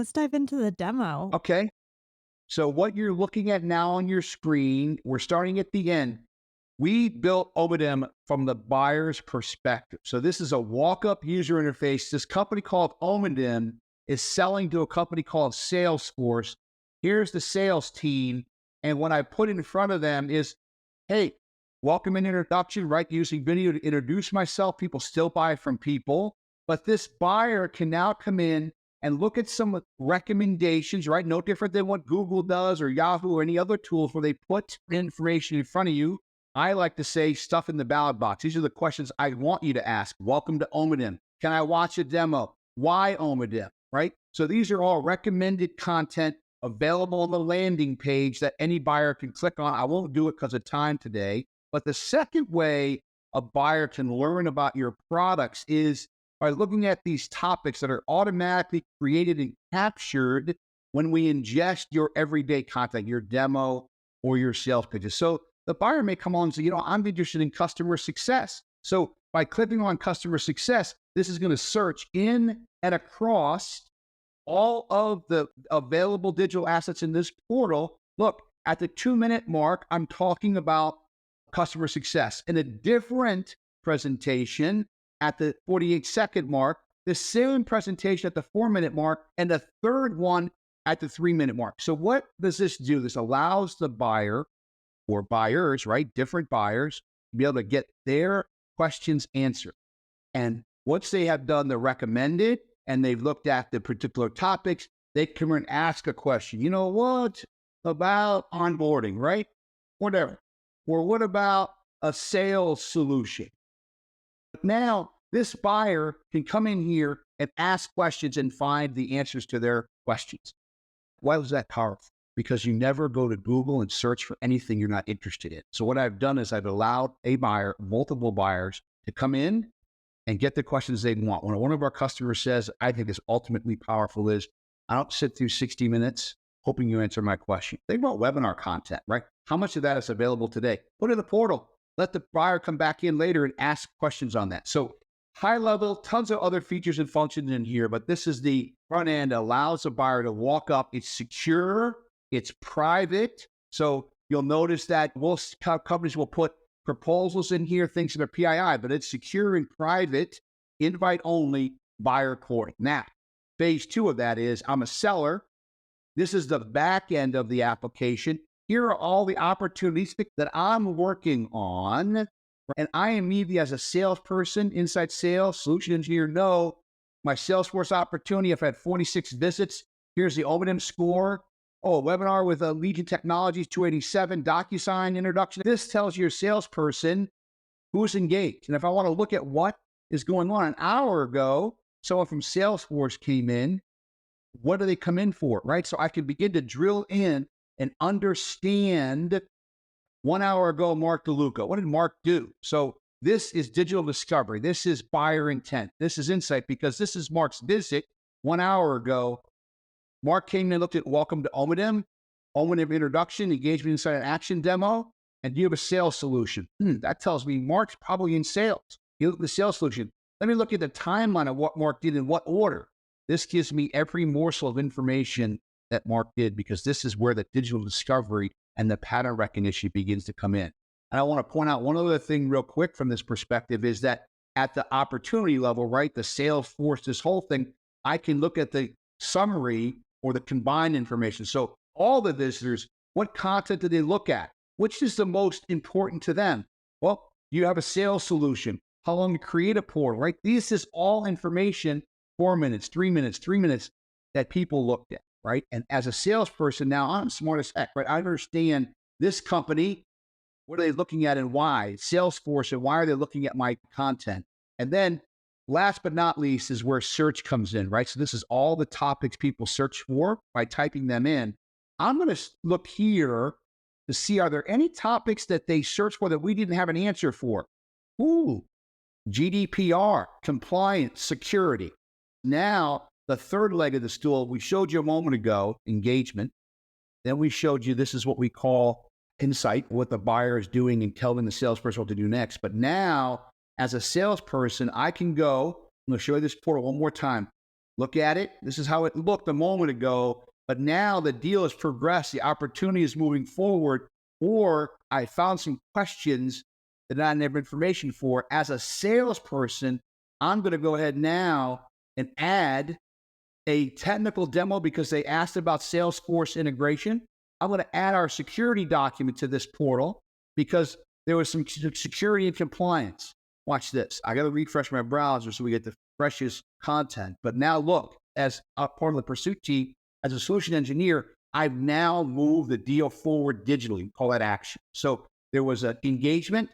let's dive into the demo. Okay. So what you're looking at now on your screen, we're starting at the end. We built Omedym from the buyer's perspective. So this is a walk-up user interface. This company called Omedym is selling to a company called Salesforce. Here's the sales team. And what I put in front of them is, hey, welcome and introduction, right? Using video to introduce myself. People still buy from people. But this buyer can now come in and look at some recommendations, right? No different than what Google does or Yahoo or any other tools where they put information in front of you. I like to say stuff in the ballot box. These are the questions I want you to ask. Welcome to Omedym. Can I watch a demo? Why Omedym, right? So these are all recommended content available on the landing page that any buyer can click on. I won't do it because of time today. But the second way a buyer can learn about your products is by looking at these topics that are automatically created and captured when we ingest your everyday content, your demo or your sales pages. So the buyer may come on and say, I'm interested in customer success. So by clicking on customer success, this is going to search in and across all of the available digital assets in this portal. Look, at the 2-minute mark, I'm talking about customer success. In a different presentation, at the 48-second mark, the same presentation at the 4-minute mark, and the third one at the 3-minute mark. So what does this do? This allows the buyer or buyers, right, different buyers, to be able to get their questions answered. And once they have done the recommended and they've looked at the particular topics, they come and ask a question. What about onboarding, right? Whatever. Or what about a sales solution? Now, this buyer can come in here and ask questions and find the answers to their questions. Why was that powerful? Because you never go to Google and search for anything you're not interested in. So what I've done is I've allowed a buyer, multiple buyers, to come in and get the questions they want. When one of our customers says, I think is ultimately powerful is, I don't sit through 60 minutes hoping you answer my question. They wrote webinar content, right? How much of that is available today? Put it in the portal. Let the buyer come back in later and ask questions on that. So high level, tons of other features and functions in here, but this is the front end, allows the buyer to walk up. It's secure, it's private. So you'll notice that most companies will put proposals in here, things that are PII, but it's secure and private, invite only, buyer courting. Now, phase 2 of that is I'm a seller. This is the back end of the application. Here are all the opportunities that I'm working on. And I immediately, as a salesperson, inside sales, solution engineer, know my Salesforce opportunity. I've had 46 visits. Here's the Omedym score. Oh, a webinar with Legion Technologies, 287, DocuSign introduction. This tells your salesperson who's engaged. And if I want to look at what is going on, an hour ago, someone from Salesforce came in. What do they come in for, right? So I can begin to drill in and understand 1 hour ago, Mark DeLuca. What did Mark do? So this is digital discovery. This is buyer intent. This is insight because this is Mark's visit 1 hour ago. Mark came in and looked at welcome to Omedym, Omedym introduction, engagement insight and action demo, and do you have a sales solution? That tells me Mark's probably in sales. You look at the sales solution. Let me look at the timeline of what Mark did in what order. This gives me every morsel of information that Mark did because this is where the digital discovery and the pattern recognition begins to come in. And I want to point out one other thing real quick from this perspective is that at the opportunity level, right, the Salesforce, this whole thing, I can look at the summary or the combined information. So all the visitors, what content did they look at? Which is the most important to them? Well, you have a sales solution. How long to create a portal, right? This is all information, 4 minutes, 3 minutes, 3 minutes that people looked at, right? And as a salesperson now, I'm smart as heck, right? I understand this company, what are they looking at and why? Salesforce, and why are they looking at my content? And then last but not least is where search comes in, right? So this is all the topics people search for by typing them in. I'm going to look here to see, are there any topics that they search for that we didn't have an answer for? Ooh, GDPR, compliance, security. Now, the third leg of the stool, we showed you a moment ago, engagement. Then we showed you this is what we call insight, what the buyer is doing and telling the salesperson what to do next. But now, as a salesperson, I can go, I'm going to show you this portal one more time. look at it. This is how it looked a moment ago. But now the deal has progressed. The opportunity is moving forward. Or I found some questions that I didn't have information for. As a salesperson, I'm going to go ahead now and add a technical demo because they asked about Salesforce integration. I'm going to add our security document to this portal because there was some security and compliance. Watch this. I got to refresh my browser so we get the freshest content. But now look, as a part of the pursuit team, as a solution engineer, I've now moved the deal forward digitally. We call that action. So there was an engagement.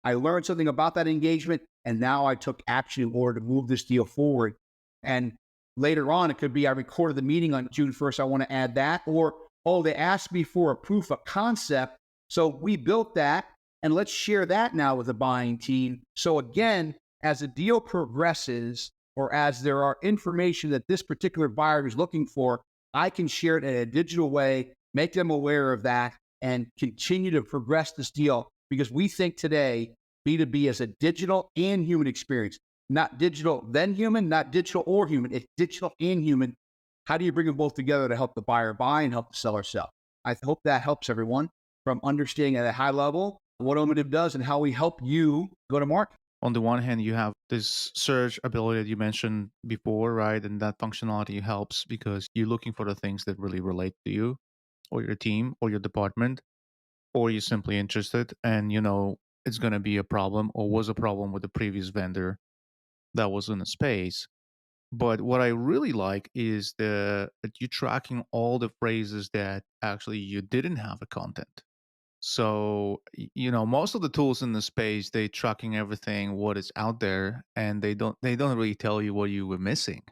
I learned something about that engagement, and now I took action in order to move this deal forward. And later on, it could be I recorded the meeting on June 1st. I want to add that. Or, oh, they asked me for a proof of concept. So we built that, and let's share that now with the buying team. So again, as a deal progresses, or as there are information that this particular buyer is looking for, I can share it in a digital way, make them aware of that, and continue to progress this deal because we think today B2B is a digital and human experience. Not digital then human, not digital or human. It's digital and human. How do you bring them both together to help the buyer buy and help the seller sell? I hope that helps everyone from understanding at a high level what Omedym does and how we help you go to market. On the one hand, you have this search ability that you mentioned before, right? And that functionality helps because you're looking for the things that really relate to you or your team or your department, or you're simply interested and you know it's going to be a problem or was a problem with the previous vendor that was in the space. But what I really like is that you tracking all the phrases that actually you didn't have a content. So, you know, most of the tools in the space, they tracking everything, what is out there, and they don't really tell you what you were missing.